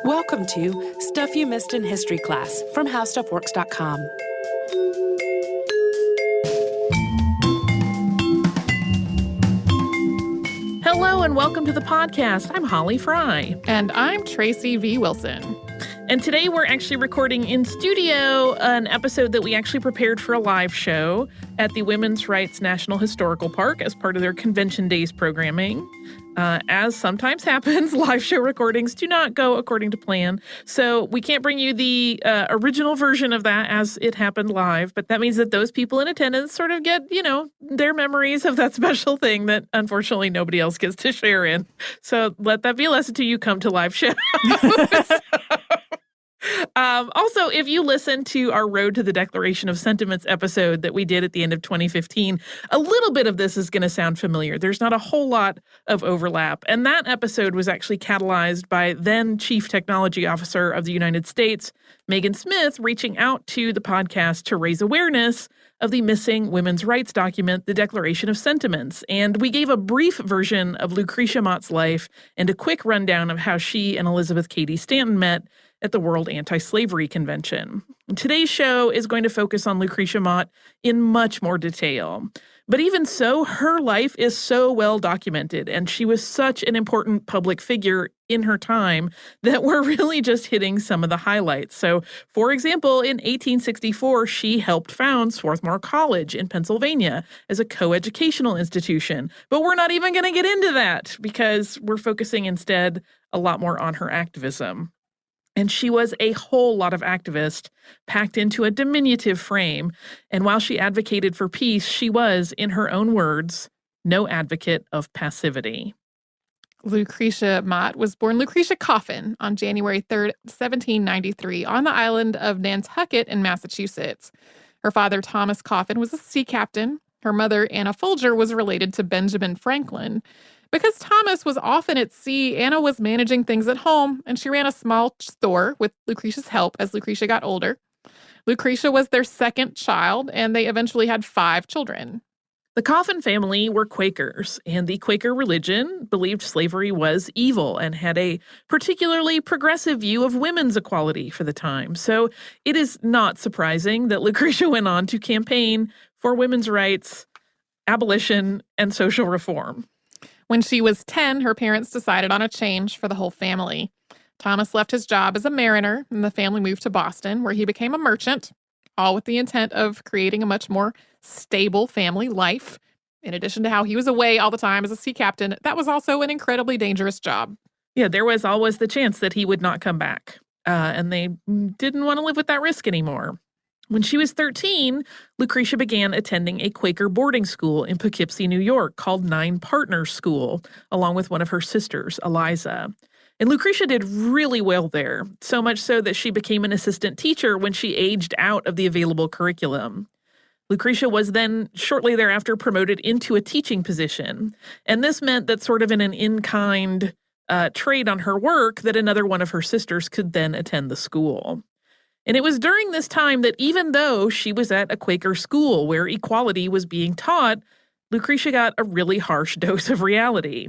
Welcome to Stuff You Missed in History Class from HowStuffWorks.com. Hello and welcome to the podcast. I'm Holly Fry. And I'm Tracy V. Wilson. And today we're actually recording in studio an episode that we actually prepared for a live show at the Women's Rights National Historical Park as part of their Convention Days programming. As sometimes happens, live show recordings do not go according to plan. So we can't bring you the original version of that as it happened live. But that means that those people in attendance sort of get, their memories of that special thing that unfortunately nobody else gets to share in. So let that be a lesson to you come to live shows. Also, if you listen to our Road to the Declaration of Sentiments episode that we did at the end of 2015, a little bit of this is going to sound familiar. There's not a whole lot of overlap. And that episode was actually catalyzed by then Chief Technology Officer of the United States, Megan Smith, reaching out to the podcast to raise awareness of the missing women's rights document, the Declaration of Sentiments. And we gave a brief version of Lucretia Mott's life and a quick rundown of how she and Elizabeth Cady Stanton met at the World Anti-Slavery Convention. Today's show is going to focus on Lucretia Mott in much more detail. But even so, her life is so well documented, and she was such an important public figure in her time that we're really just hitting some of the highlights. So, for example, in 1864, she helped found Swarthmore College in Pennsylvania as a coeducational institution. But we're not even going to get into that because we're focusing instead a lot more on her activism. And she was a whole lot of activist packed into a diminutive frame. And while she advocated for peace, she was, in her own words, no advocate of passivity. Lucretia Mott was born Lucretia Coffin on January 3rd, 1793, on the island of Nantucket in Massachusetts. Her father, Thomas Coffin, was a sea captain. Her mother, Anna Folger, was related to Benjamin Franklin. Because Thomas was often at sea, Anna was managing things at home, and she ran a small store with Lucretia's help as Lucretia got older. Lucretia was their second child, and they eventually had 5 children. The Coffin family were Quakers, and the Quaker religion believed slavery was evil and had a particularly progressive view of women's equality for the time. So it is not surprising that Lucretia went on to campaign for women's rights, abolition, and social reform. When she was 10, her parents decided on a change for the whole family. Thomas left his job as a mariner, and the family moved to Boston, where he became a merchant, all with the intent of creating a much more stable family life. In addition to how he was away all the time as a sea captain, that was also an incredibly dangerous job. Yeah, there was always the chance that he would not come back, and they didn't want to live with that risk anymore. When she was 13, Lucretia began attending a Quaker boarding school in Poughkeepsie, New York, called Nine Partners School, along with one of her sisters, Eliza. And Lucretia did really well there, so much so that she became an assistant teacher when she aged out of the available curriculum. Lucretia was then shortly thereafter promoted into a teaching position, and this meant that sort of in an in-kind trade on her work that another one of her sisters could then attend the school. And it was during this time that even though she was at a Quaker school where equality was being taught, Lucretia got a really harsh dose of reality.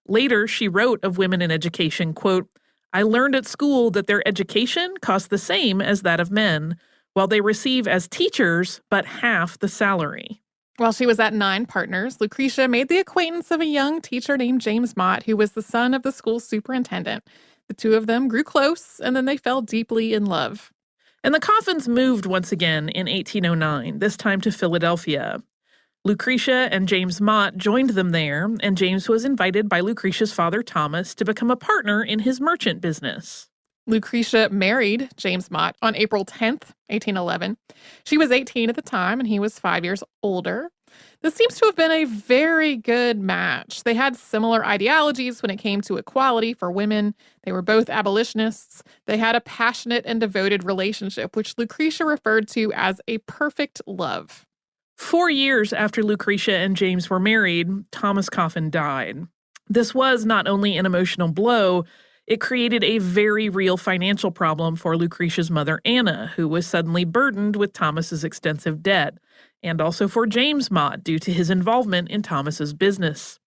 Later, she wrote of women in education, quote, "I learned at school that their education costs the same as that of men, while they receive as teachers but half the salary." While she was at Nine Partners, Lucretia made the acquaintance of a young teacher named James Mott, who was the son of the school's superintendent. The two of them grew close, and then they fell deeply in love. And the Coffins moved once again in 1809, this time to Philadelphia. Lucretia and James Mott joined them there, and James was invited by Lucretia's father, Thomas, to become a partner in his merchant business. Lucretia married James Mott on April 10th, 1811. She was 18 at the time, and he was 5 years older. This seems to have been a very good match. They had similar ideologies when it came to equality for women. They were both abolitionists. They had a passionate and devoted relationship, which Lucretia referred to as a perfect love. 4 years after Lucretia and James were married, Thomas Coffin died. This was not only an emotional blow, it created a very real financial problem for Lucretia's mother, Anna, who was suddenly burdened with Thomas's extensive debt, and also for James Mott due to his involvement in Thomas's business.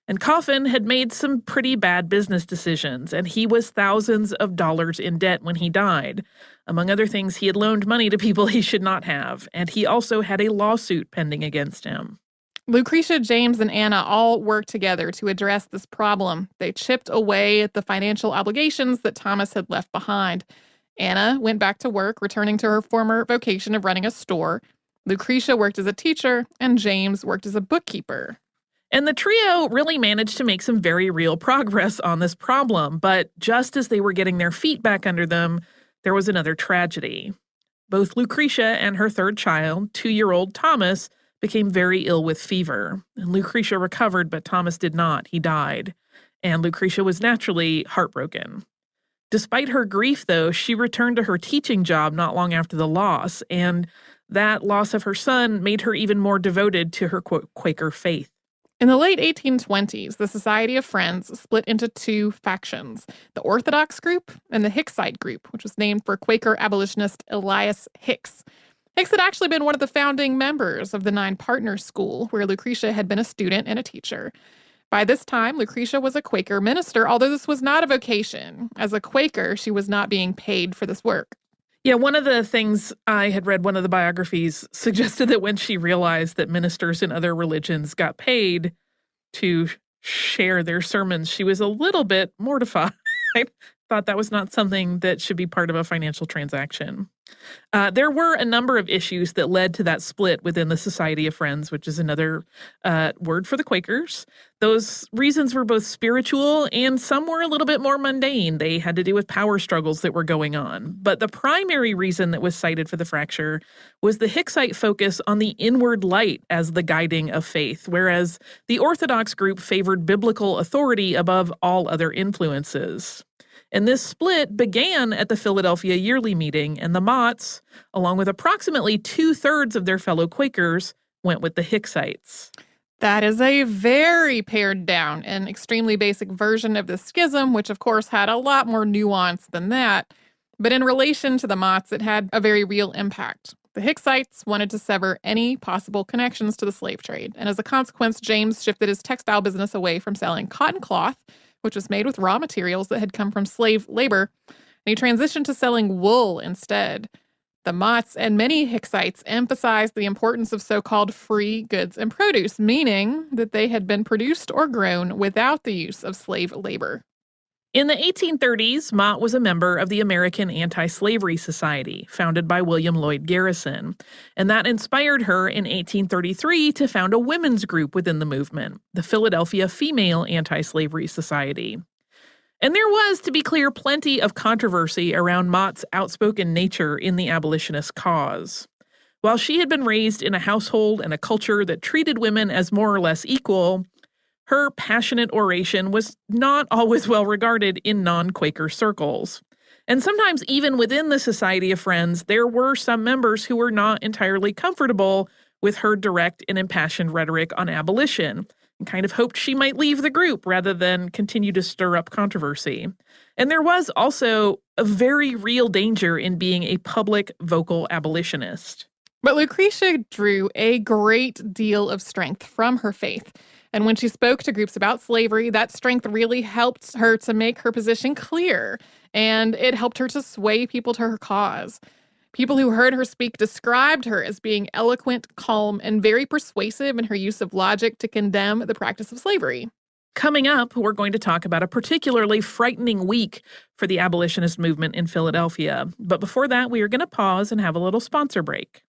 And Coffin had made some pretty bad business decisions, and he was thousands of dollars in debt when he died. Among other things, he had loaned money to people he should not have, and he also had a lawsuit pending against him. Lucretia, James, and Anna all worked together to address this problem. They chipped away at the financial obligations that Thomas had left behind. Anna went back to work, returning to her former vocation of running a store. Lucretia worked as a teacher, and James worked as a bookkeeper. And the trio really managed to make some very real progress on this problem, but just as they were getting their feet back under them, there was another tragedy. Both Lucretia and her third child, 2-year-old Thomas, became very ill with fever. And Lucretia recovered, but Thomas did not. He died. And Lucretia was naturally heartbroken. Despite her grief, though, she returned to her teaching job not long after the loss, and that loss of her son made her even more devoted to her Quaker faith. In the late 1820s, the Society of Friends split into two factions, the Orthodox group and the Hicksite group, which was named for Quaker abolitionist Elias Hicks. Hicks had actually been one of the founding members of the Nine Partners School, where Lucretia had been a student and a teacher. By this time, Lucretia was a Quaker minister, although this was not a vocation. As a Quaker, she was not being paid for this work. Yeah, one of the things I had read, one of the biographies suggested that when she realized that ministers in other religions got paid to share their sermons, she was a little bit mortified. Thought that was not something that should be part of a financial transaction. There were a number of issues that led to that split within the Society of Friends, which is another word for the Quakers. Those reasons were both spiritual and some were a little bit more mundane. They had to do with power struggles that were going on. But the primary reason that was cited for the fracture was the Hicksite focus on the inward light as the guiding of faith, whereas the Orthodox group favored biblical authority above all other influences. And this split began at the Philadelphia Yearly Meeting, and the Motts, along with approximately 2/3 of their fellow Quakers, went with the Hicksites. That is a very pared down and extremely basic version of the schism, which of course had a lot more nuance than that. But in relation to the Motts, it had a very real impact. The Hicksites wanted to sever any possible connections to the slave trade, and as a consequence, James shifted his textile business away from selling cotton cloth, which was made with raw materials that had come from slave labor, and he transitioned to selling wool instead. The Motts and many Hicksites emphasized the importance of so-called free goods and produce, meaning that they had been produced or grown without the use of slave labor. In the 1830s, Mott was a member of the American Anti-Slavery Society, founded by William Lloyd Garrison, and that inspired her in 1833 to found a women's group within the movement, the Philadelphia Female Anti-Slavery Society. And there was, to be clear, plenty of controversy around Mott's outspoken nature in the abolitionist cause. While she had been raised in a household and a culture that treated women as more or less equal, her passionate oration was not always well regarded in non-Quaker circles. And sometimes even within the Society of Friends, there were some members who were not entirely comfortable with her direct and impassioned rhetoric on abolition, and kind of hoped she might leave the group rather than continue to stir up controversy. And there was also a very real danger in being a public vocal abolitionist. But Lucretia drew a great deal of strength from her faith. And when she spoke to groups about slavery, that strength really helped her to make her position clear, and it helped her to sway people to her cause. People who heard her speak described her as being eloquent, calm, and very persuasive in her use of logic to condemn the practice of slavery. Coming up, we're going to talk about a particularly frightening week for the abolitionist movement in Philadelphia. But before that, we are going to pause and have a little sponsor break.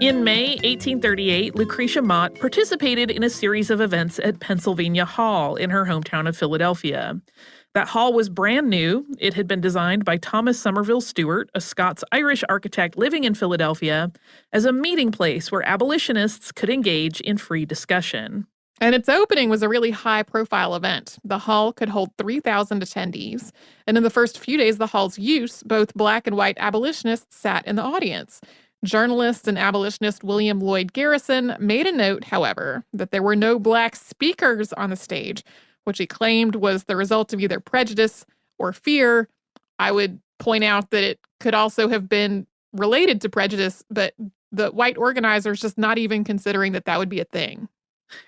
In May 1838, Lucretia Mott participated in a series of events at Pennsylvania Hall in her hometown of Philadelphia. That hall was brand new. It had been designed by Thomas Somerville Stewart, a Scots-Irish architect living in Philadelphia, as a meeting place where abolitionists could engage in free discussion. And its opening was a really high-profile event. The hall could hold 3,000 attendees. And in the first few days of the hall's use, both black and white abolitionists sat in the audience. Journalist and abolitionist William Lloyd Garrison made a note, however, that there were no black speakers on the stage, which he claimed was the result of either prejudice or fear. I would point out that it could also have been related to prejudice, but the white organizers just not even considering that would be a thing.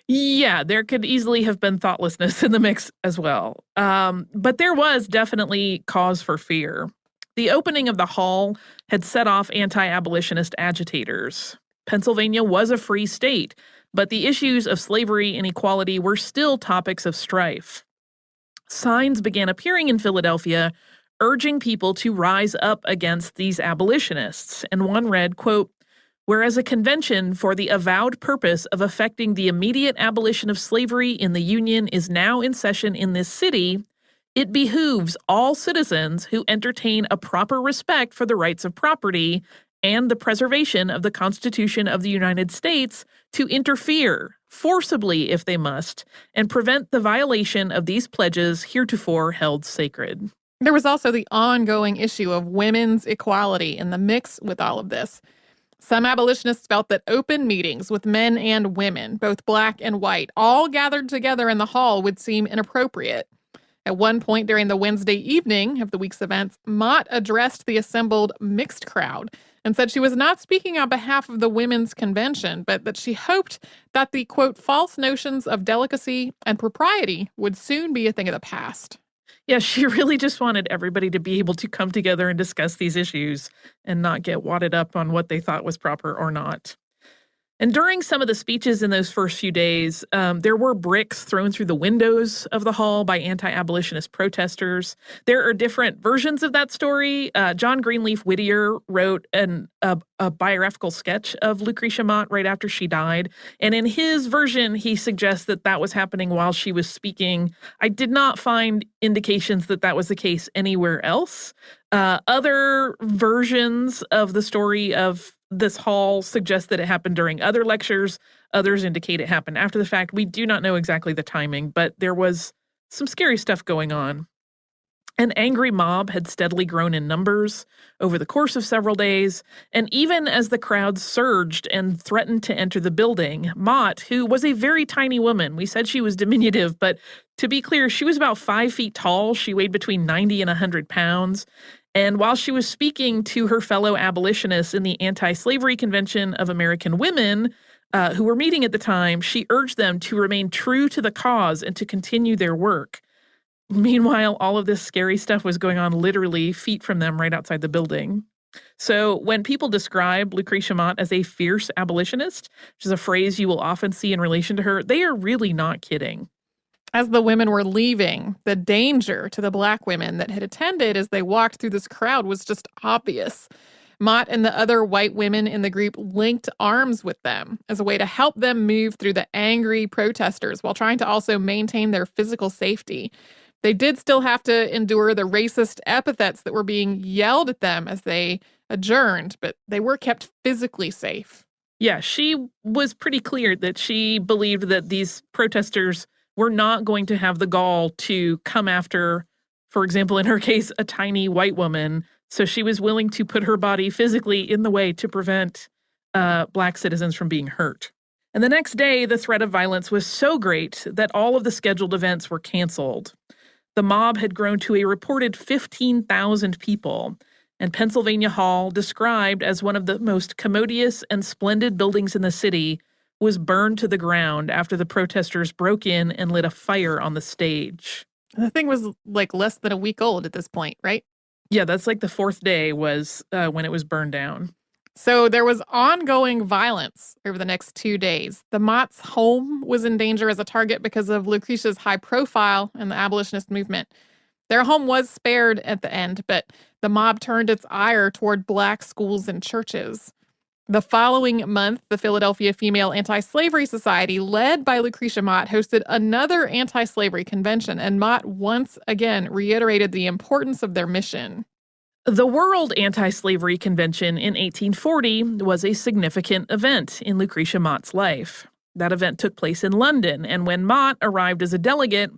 Yeah, there could easily have been thoughtlessness in the mix as well. But there was definitely cause for fear. The opening of the hall had set off anti-abolitionist agitators. Pennsylvania was a free state, but the issues of slavery and equality were still topics of strife. Signs began appearing in Philadelphia urging people to rise up against these abolitionists, and one read, quote, "Whereas a convention for the avowed purpose of effecting the immediate abolition of slavery in the Union is now in session in this city, it behooves all citizens who entertain a proper respect for the rights of property and the preservation of the Constitution of the United States to interfere, forcibly if they must, and prevent the violation of these pledges heretofore held sacred." There was also the ongoing issue of women's equality in the mix with all of this. Some abolitionists felt that open meetings with men and women, both black and white, all gathered together in the hall would seem inappropriate. At one point during the Wednesday evening of the week's events, Mott addressed the assembled mixed crowd and said she was not speaking on behalf of the women's convention, but that she hoped that the, quote, false notions of delicacy and propriety would soon be a thing of the past. Yeah, she really just wanted everybody to be able to come together and discuss these issues and not get wadded up on what they thought was proper or not. And during some of the speeches in those first few days, there were bricks thrown through the windows of the hall by anti-abolitionist protesters. There are different versions of that story. John Greenleaf Whittier wrote a biographical sketch of Lucretia Mott right after she died. And in his version, he suggests that that was happening while she was speaking. I did not find indications that that was the case anywhere else. Other versions of the story of this hall suggest that it happened during other lectures. Others indicate it happened after the fact. We do not know exactly the timing, but there was some scary stuff going on. An angry mob had steadily grown in numbers over the course of several days, and even as the crowd surged and threatened to enter the building, Mott, who was a very tiny woman, we said she was diminutive, but to be clear, she was about 5 feet tall. She weighed between 90 and 100 pounds. And while she was speaking to her fellow abolitionists in the Anti-Slavery Convention of American Women, who were meeting at the time, she urged them to remain true to the cause and to continue their work. Meanwhile, all of this scary stuff was going on literally feet from them right outside the building. So when people describe Lucretia Mott as a fierce abolitionist, which is a phrase you will often see in relation to her, they are really not kidding. As the women were leaving, the danger to the black women that had attended as they walked through this crowd was just obvious. Mott and the other white women in the group linked arms with them as a way to help them move through the angry protesters while trying to also maintain their physical safety. They did still have to endure the racist epithets that were being yelled at them as they adjourned, but they were kept physically safe. Yeah, she was pretty clear that she believed that these protesters were not going to have the gall to come after, for example, in her case, a tiny white woman. So she was willing to put her body physically in the way to prevent black citizens from being hurt. And the next day, the threat of violence was so great that all of the scheduled events were canceled. The mob had grown to a reported 15,000 people, and Pennsylvania Hall, described as one of the most commodious and splendid buildings in the city, was burned to the ground after the protesters broke in and lit a fire on the stage. The thing was like less than a week old at this point, right? Yeah, that's like the fourth day was when it was burned down. So there was ongoing violence over the next 2 days. The Mott's home was in danger as a target because of Lucretia's high profile in the abolitionist movement. Their home was spared at the end, but the mob turned its ire toward black schools and churches. The following month, the Philadelphia Female Anti-Slavery Society, led by Lucretia Mott, hosted another anti-slavery convention, and Mott once again reiterated the importance of their mission. The World Anti-Slavery Convention in 1840 was a significant event in Lucretia Mott's life. That event took place in London, and when Mott arrived as a delegate,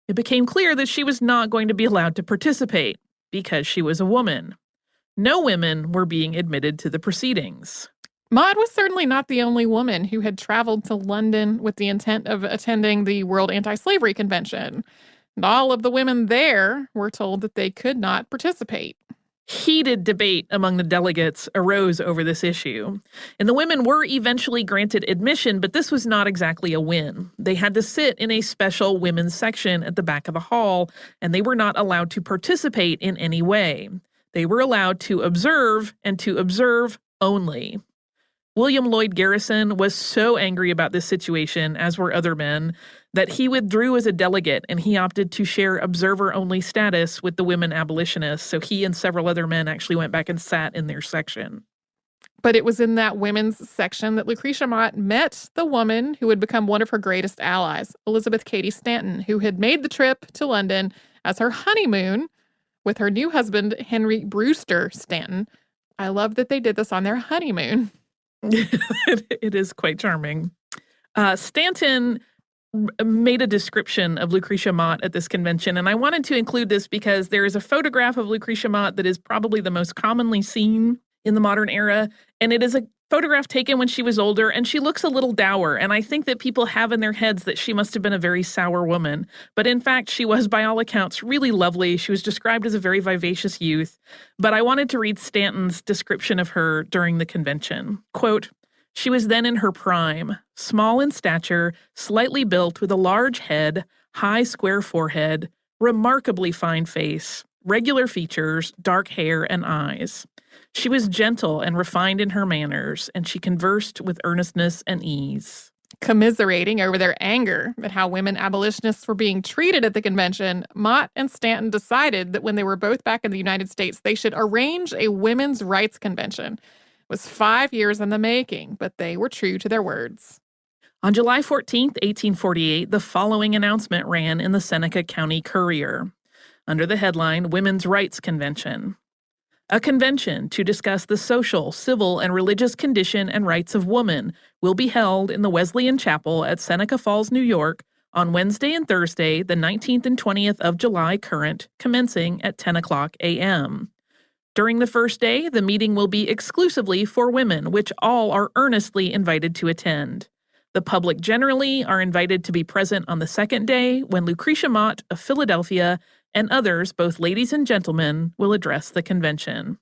it became clear that she was not going to be allowed to participate because she was a woman. No women were being admitted to the proceedings. Mott was certainly not the only woman who had traveled to London with the intent of attending the World Anti-Slavery Convention. And all of the women there were told that they could not participate. Heated debate among the delegates arose over this issue, and the women were eventually granted admission, but this was not exactly a win. They had to sit in a special women's section at the back of the hall, and they were not allowed to participate in any way. They were allowed to observe, and to observe only. William Lloyd Garrison was so angry about this situation, as were other men, that he withdrew as a delegate, and he opted to share observer-only status with the women abolitionists, so he and several other men actually went back and sat in their section. But it was in that women's section that Lucretia Mott met the woman who would become one of her greatest allies, Elizabeth Cady Stanton, who had made the trip to London as her honeymoon with her new husband, Henry Brewster Stanton. I love that they did this on their honeymoon. It is quite charming. Stanton made a description of Lucretia Mott at this convention, and I wanted to include this because there is a photograph of Lucretia Mott that is probably the most commonly seen in the modern era, and it is a photograph taken when she was older, and she looks a little dour, and I think that people have in their heads that she must have been a very sour woman, but in fact, she was, by all accounts, really lovely. She was described as a very vivacious youth, but I wanted to read Stanton's description of her during the convention. Quote, "She was then in her prime, small in stature, slightly built with a large head, high square forehead, remarkably fine face, regular features, dark hair and eyes. She was gentle and refined in her manners, and she conversed with earnestness and ease." Commiserating over their anger at how women abolitionists were being treated at the convention, Mott and Stanton decided that when they were both back in the United States, they should arrange a women's rights convention. It was 5 years in the making, but they were true to their words. On July 14th, 1848, the following announcement ran in the Seneca County Courier, under the headline, Women's Rights Convention. "A convention to discuss the social, civil, and religious condition and rights of woman will be held in the Wesleyan Chapel at Seneca Falls, New York, on Wednesday and Thursday, the 19th and 20th of July current, commencing at 10 o'clock a.m. During the first day, the meeting will be exclusively for women, which all are earnestly invited to attend. The public generally are invited to be present on the second day, when Lucretia Mott of Philadelphia and others, both ladies and gentlemen, will address the convention."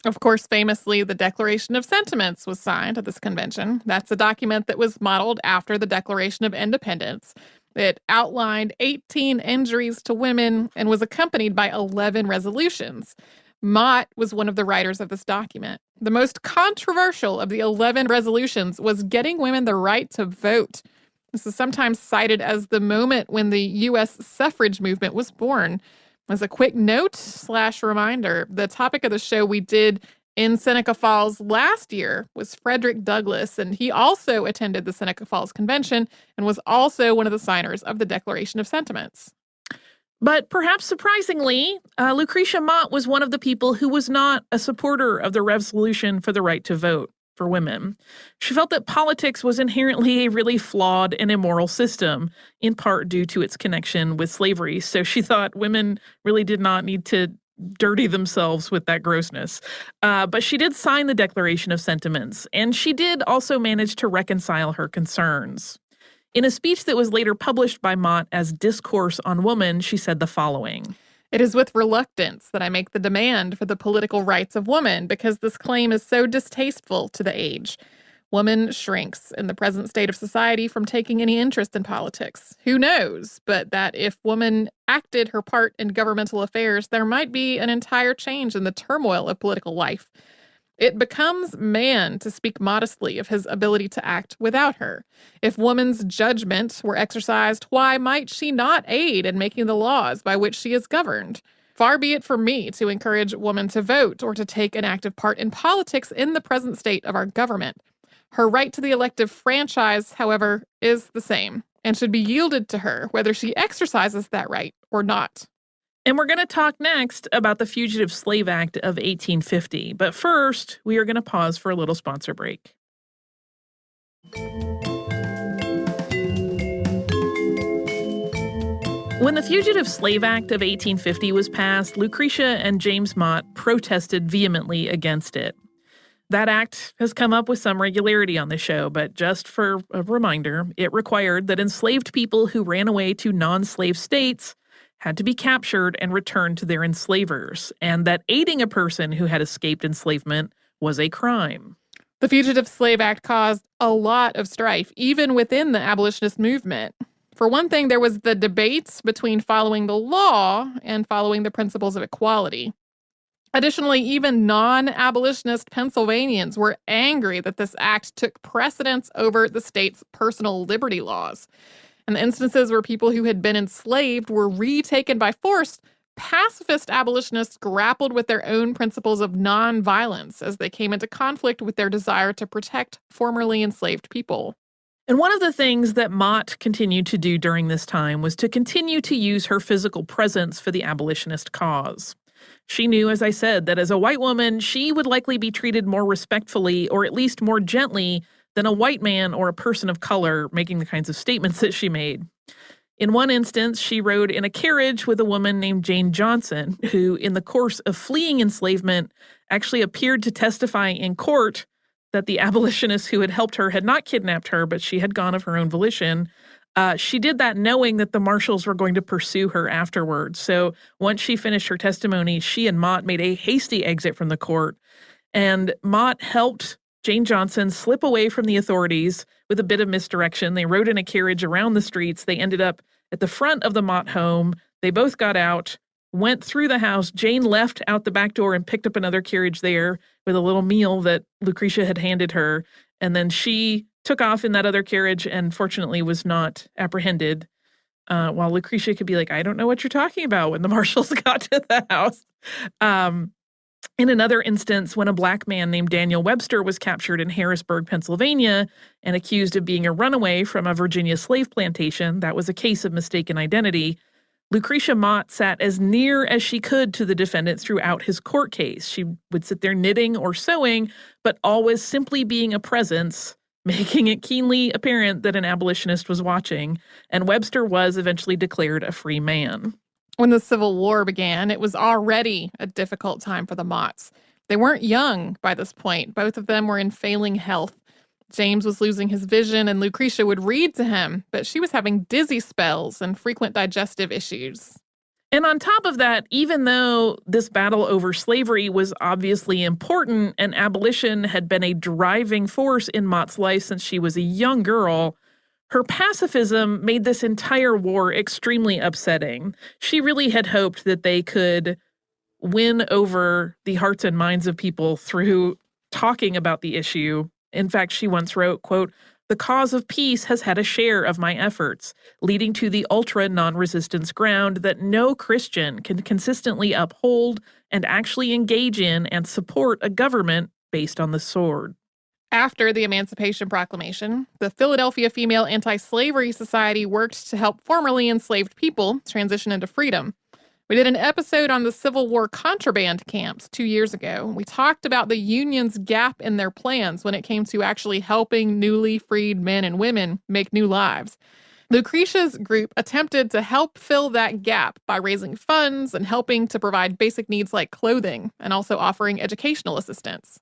Of course, famously, the Declaration of Sentiments was signed at this convention. That's a document that was modeled after the Declaration of Independence. It outlined 18 injuries to women and was accompanied by 11 resolutions. Mott was one of the writers of this document. The most controversial of the 11 resolutions was getting women the right to vote. This is sometimes cited as the moment when the U.S. suffrage movement was born. As a quick note/reminder, the topic of the show we did in Seneca Falls last year was Frederick Douglass, and he also attended the Seneca Falls Convention and was also one of the signers of the Declaration of Sentiments. But perhaps surprisingly, Lucretia Mott was one of the people who was not a supporter of the resolution for the right to vote for women. She felt that politics was inherently a really flawed and immoral system, in part due to its connection with slavery. So she thought women really did not need to dirty themselves with that grossness. But she did sign the Declaration of Sentiments, and she did also manage to reconcile her concerns. In a speech that was later published by Mott as Discourse on Woman, she said the following: "It is with reluctance that I make the demand for the political rights of woman, because this claim is so distasteful to the age. Woman shrinks in the present state of society from taking any interest in politics. Who knows but that if woman acted her part in governmental affairs, there might be an entire change in the turmoil of political life. It becomes man to speak modestly of his ability to act without her. If woman's judgment were exercised, why might she not aid in making the laws by which she is governed? Far be it from me to encourage woman to vote or to take an active part in politics in the present state of our government. Her right to the elective franchise, however, is the same and should be yielded to her whether she exercises that right or not." And we're going to talk next about the Fugitive Slave Act of 1850. But first, we are going to pause for a little sponsor break. When the Fugitive Slave Act of 1850 was passed, Lucretia and James Mott protested vehemently against it. That act has come up with some regularity on the show, but just for a reminder, it required that enslaved people who ran away to non-slave states had to be captured and returned to their enslavers, and that aiding a person who had escaped enslavement was a crime. The Fugitive Slave Act caused a lot of strife, even within the abolitionist movement. For one thing, there was the debates between following the law and following the principles of equality. Additionally, even non-abolitionist Pennsylvanians were angry that this act took precedence over the state's personal liberty laws. And the instances where people who had been enslaved were retaken by force, pacifist abolitionists grappled with their own principles of nonviolence as they came into conflict with their desire to protect formerly enslaved people. And one of the things that Mott continued to do during this time was to continue to use her physical presence for the abolitionist cause. She knew, as I said, that as a white woman, she would likely be treated more respectfully or at least more gently than a white man or a person of color making the kinds of statements that she made. In one instance, she rode in a carriage with a woman named Jane Johnson, who, in the course of fleeing enslavement, actually appeared to testify in court that the abolitionists who had helped her had not kidnapped her, but she had gone of her own volition. She did that knowing that the marshals were going to pursue her afterwards. So once she finished her testimony, she and Mott made a hasty exit from the court. And Mott helped Jane Johnson slip away from the authorities with a bit of misdirection. They rode in a carriage around the streets. They ended up at the front of the Mott home. They both got out, went through the house. Jane left out the back door and picked up another carriage there with a little meal that Lucretia had handed her. And then she took off in that other carriage and fortunately was not apprehended. While Lucretia could be like, I don't know what you're talking about when the marshals got to the house. In another instance, when a black man named Daniel Webster was captured in Harrisburg, Pennsylvania, and accused of being a runaway from a Virginia slave plantation, that was a case of mistaken identity, Lucretia Mott sat as near as she could to the defendant throughout his court case. She would sit there knitting or sewing, but always simply being a presence, making it keenly apparent that an abolitionist was watching, and Webster was eventually declared a free man. When the Civil War began, it was already a difficult time for the Motts. They weren't young by this point. Both of them were in failing health. James was losing his vision, and Lucretia would read to him, but she was having dizzy spells and frequent digestive issues. And on top of that, even though this battle over slavery was obviously important and abolition had been a driving force in Mott's life since she was a young girl, her pacifism made this entire war extremely upsetting. She really had hoped that they could win over the hearts and minds of people through talking about the issue. In fact, she once wrote, quote, "The cause of peace has had a share of my efforts, leading to the ultra non-resistance ground that no Christian can consistently uphold and actually engage in and support a government based on the sword." After the Emancipation Proclamation, the Philadelphia Female Anti-Slavery Society worked to help formerly enslaved people transition into freedom. We did an episode on the Civil War contraband camps 2 years ago. We talked about the Union's gap in their plans when it came to actually helping newly freed men and women make new lives. Lucretia's group attempted to help fill that gap by raising funds and helping to provide basic needs like clothing and also offering educational assistance.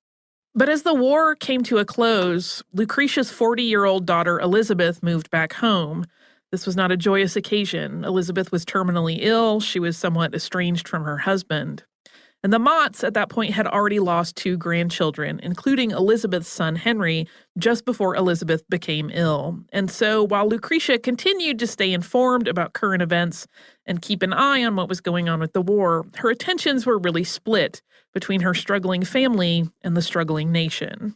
But as the war came to a close, Lucretia's 40-year-old daughter Elizabeth moved back home. This was not a joyous occasion. Elizabeth was terminally ill. She was somewhat estranged from her husband. And the Motts at that point had already lost 2 grandchildren, including Elizabeth's son Henry, just before Elizabeth became ill. And so while Lucretia continued to stay informed about current events and keep an eye on what was going on with the war, her attentions were really split between her struggling family and the struggling nation.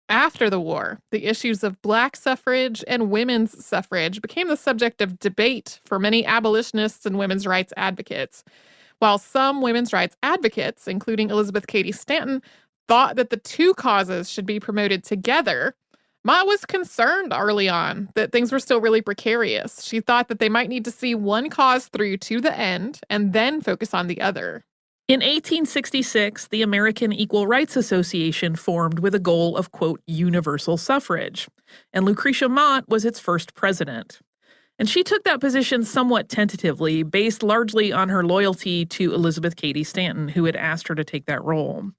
After the war, the issues of Black suffrage and women's suffrage became the subject of debate for many abolitionists and women's rights advocates. While some women's rights advocates, including Elizabeth Cady Stanton, thought that the 2 causes should be promoted together, Mott was concerned early on that things were still really precarious. She thought that they might need to see one cause through to the end and then focus on the other. In 1866, the American Equal Rights Association formed with a goal of, quote, universal suffrage, and Lucretia Mott was its first president. And she took that position somewhat tentatively, based largely on her loyalty to Elizabeth Cady Stanton, who had asked her to take that role.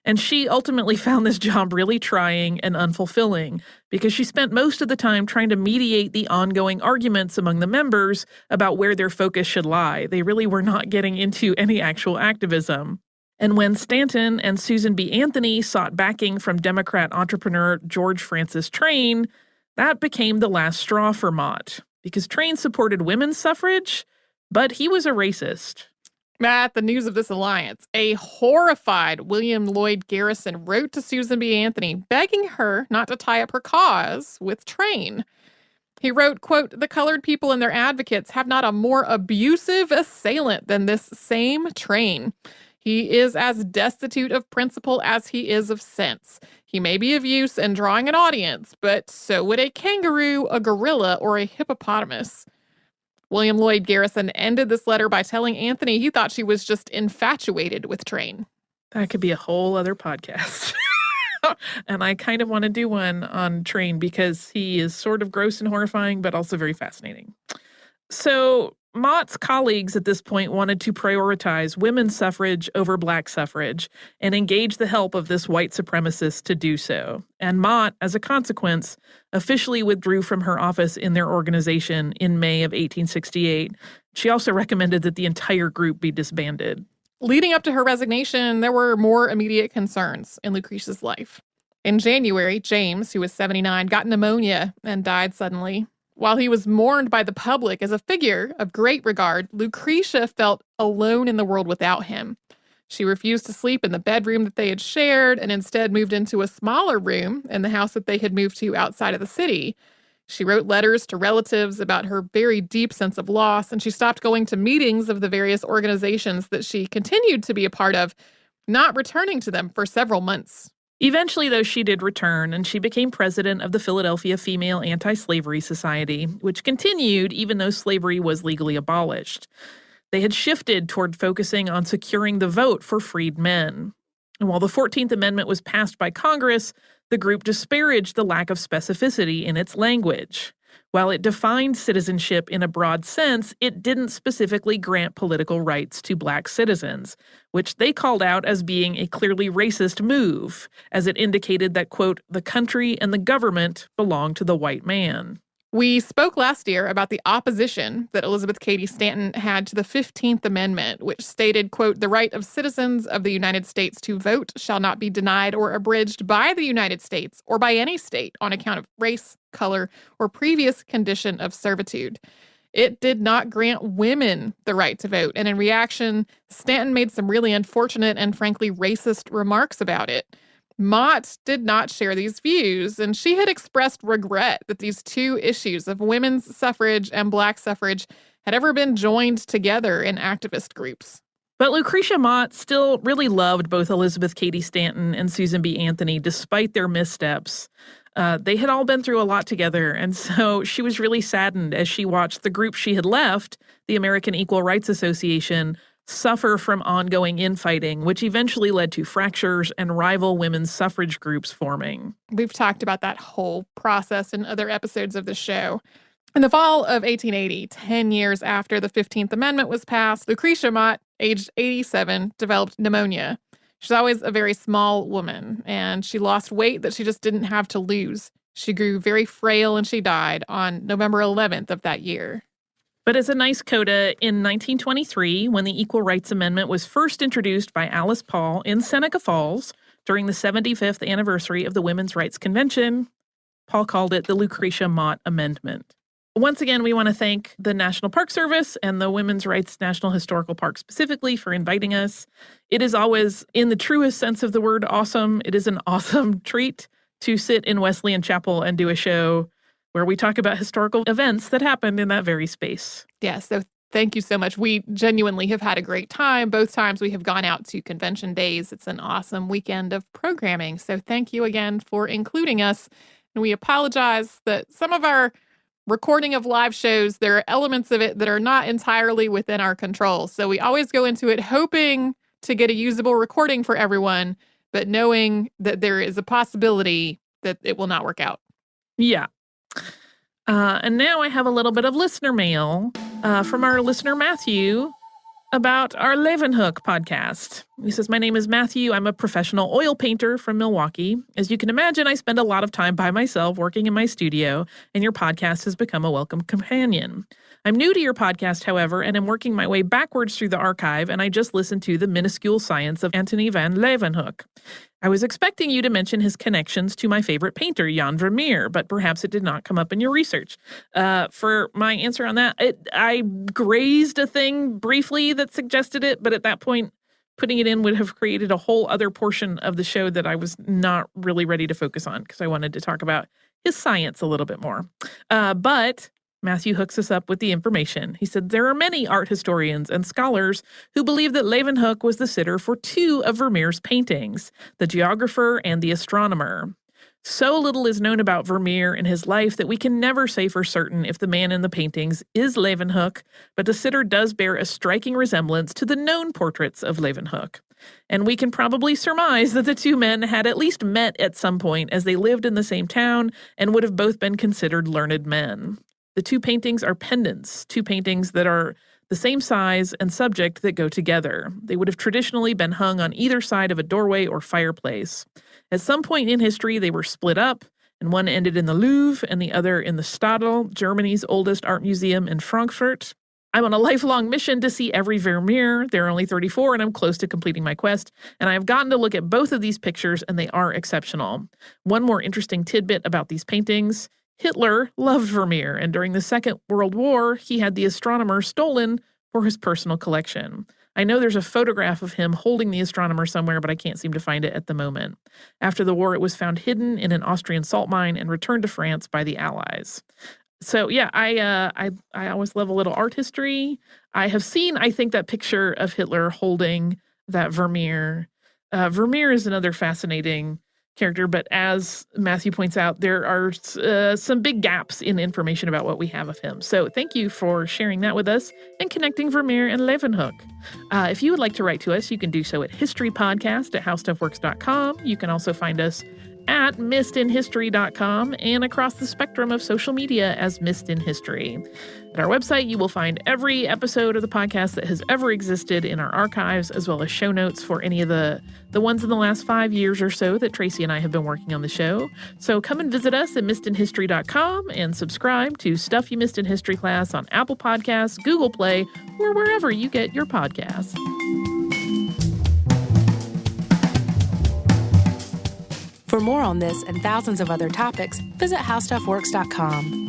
And she ultimately found this job really trying and unfulfilling because she spent most of the time trying to mediate the ongoing arguments among the members about where their focus should lie. They really were not getting into any actual activism. And when Stanton and Susan B. Anthony sought backing from Democrat entrepreneur George Francis Train, that became the last straw for Mott, because Train supported women's suffrage, but he was a racist. At the news of this alliance, a horrified William Lloyd Garrison wrote to Susan B. Anthony begging her not to tie up her cause with Train. He wrote, quote, "The colored people and their advocates have not a more abusive assailant than this same Train. He is as destitute of principle as he is of sense. He may be of use in drawing an audience, but so would a kangaroo, a gorilla, or a hippopotamus." William Lloyd Garrison ended this letter by telling Anthony he thought she was just infatuated with Train. That could be a whole other podcast. And I kind of want to do one on Train because he is sort of gross and horrifying, but also very fascinating. So Mott's colleagues at this point wanted to prioritize women's suffrage over black suffrage and engage the help of this white supremacist to do so. And Mott, as a consequence, officially withdrew from her office in their organization in May of 1868. She also recommended that the entire group be disbanded. Leading up to her resignation, there were more immediate concerns in Lucretia's life. In January, James, who was 79, got pneumonia and died suddenly. While he was mourned by the public as a figure of great regard, Lucretia felt alone in the world without him. She refused to sleep in the bedroom that they had shared and instead moved into a smaller room in the house that they had moved to outside of the city. She wrote letters to relatives about her very deep sense of loss, and she stopped going to meetings of the various organizations that she continued to be a part of, not returning to them for several months. Eventually, though, she did return, and she became president of the Philadelphia Female Anti-Slavery Society, which continued even though slavery was legally abolished. They had shifted toward focusing on securing the vote for freed men. And while the 14th Amendment was passed by Congress, the group disparaged the lack of specificity in its language. While it defined citizenship in a broad sense, it didn't specifically grant political rights to black citizens, which they called out as being a clearly racist move, as it indicated that, quote, "the country and the government belong to the white man." We spoke last year about the opposition that Elizabeth Cady Stanton had to the 15th Amendment, which stated, quote, "The right of citizens of the United States to vote shall not be denied or abridged by the United States or by any state on account of race, color, or previous condition of servitude." It did not grant women the right to vote, and in reaction, Stanton made some really unfortunate and frankly racist remarks about it. Mott did not share these views, and she had expressed regret that these two issues of women's suffrage and black suffrage had ever been joined together in activist groups. But Lucretia Mott still really loved both Elizabeth Cady Stanton and Susan B. Anthony, despite their missteps. They had all been through a lot together, and so she was really saddened as she watched the group she had left, the American Equal Rights Association, suffer from ongoing infighting, which eventually led to fractures and rival women's suffrage groups forming. We've talked about that whole process in other episodes of the show. In the fall of 1880, 10 years after the 15th Amendment was passed, Lucretia Mott, aged 87, developed pneumonia. She's always a very small woman, and she lost weight that she just didn't have to lose. She grew very frail and she died on November 11th of that year. But as a nice coda, in 1923, when the Equal Rights Amendment was first introduced by Alice Paul in Seneca Falls during the 75th anniversary of the Women's Rights Convention, Paul called it the Lucretia Mott Amendment. Once again, we want to thank the National Park Service and the Women's Rights National Historical Park specifically for inviting us. It is always, in the truest sense of the word, awesome. It is an awesome treat to sit in Wesleyan Chapel and do a show where we talk about historical events that happened in that very space. Yeah, so thank you so much. We genuinely have had a great time. Both times we have gone out to convention days. It's an awesome weekend of programming. So thank you again for including us. And we apologize that some of our recording of live shows, there are elements of it that are not entirely within our control. So we always go into it hoping to get a usable recording for everyone, but knowing that there is a possibility that it will not work out. Yeah. And now I have a little bit of listener mail from our listener, Matthew, about our Leeuwenhoek podcast. He says, my name is Matthew. I'm a professional oil painter from Milwaukee. As you can imagine, I spend a lot of time by myself working in my studio, and your podcast has become a welcome companion. I'm new to your podcast, however, and am working my way backwards through the archive, and I just listened to The Minuscule Science of Antony van Leeuwenhoek. I was expecting you to mention his connections to my favorite painter, Jan Vermeer, but perhaps it did not come up in your research. For my answer on that, I grazed a thing briefly that suggested it, but at that point, putting it in would have created a whole other portion of the show that I was not really ready to focus on because I wanted to talk about his science a little bit more. But Matthew hooks us up with the information. He said, there are many art historians and scholars who believe that Leeuwenhoek was the sitter for two of Vermeer's paintings, the geographer and the astronomer. So little is known about Vermeer and his life that we can never say for certain if the man in the paintings is Leeuwenhoek, but the sitter does bear a striking resemblance to the known portraits of Leeuwenhoek. And we can probably surmise that the two men had at least met at some point as they lived in the same town and would have both been considered learned men. The two paintings are pendants, two paintings that are the same size and subject that go together. They would have traditionally been hung on either side of a doorway or fireplace. At some point in history, they were split up, and one ended in the Louvre and the other in the Stadel, Germany's oldest art museum in Frankfurt. I'm on a lifelong mission to see every Vermeer. There are only 34, and I'm close to completing my quest. And I have gotten to look at both of these pictures, and they are exceptional. One more interesting tidbit about these paintings. Hitler loved Vermeer, and during the Second World War, he had the astronomer stolen for his personal collection. I know there's a photograph of him holding the astronomer somewhere, but I can't seem to find it at the moment. After the war, it was found hidden in an Austrian salt mine and returned to France by the Allies. So yeah, I always love a little art history. I have seen, I think, that picture of Hitler holding that Vermeer. Vermeer is another fascinating character, but as Matthew points out, there are some big gaps in information about what we have of him. So thank you for sharing that with us and connecting Vermeer and Leeuwenhoek. If you would like to write to us, you can do so at historypodcast@howstuffworks.com. You can also find us at missedinhistory.com and across the spectrum of social media as Missed in History. At our website, you will find every episode of the podcast that has ever existed in our archives, as well as show notes for any of the ones in the last 5 years or so that Tracy and I have been working on the show. So come and visit us at missedinhistory.com and subscribe to Stuff You Missed in History Class on Apple Podcasts, Google Play, or wherever you get your podcasts. For more on this and thousands of other topics, visit howstuffworks.com.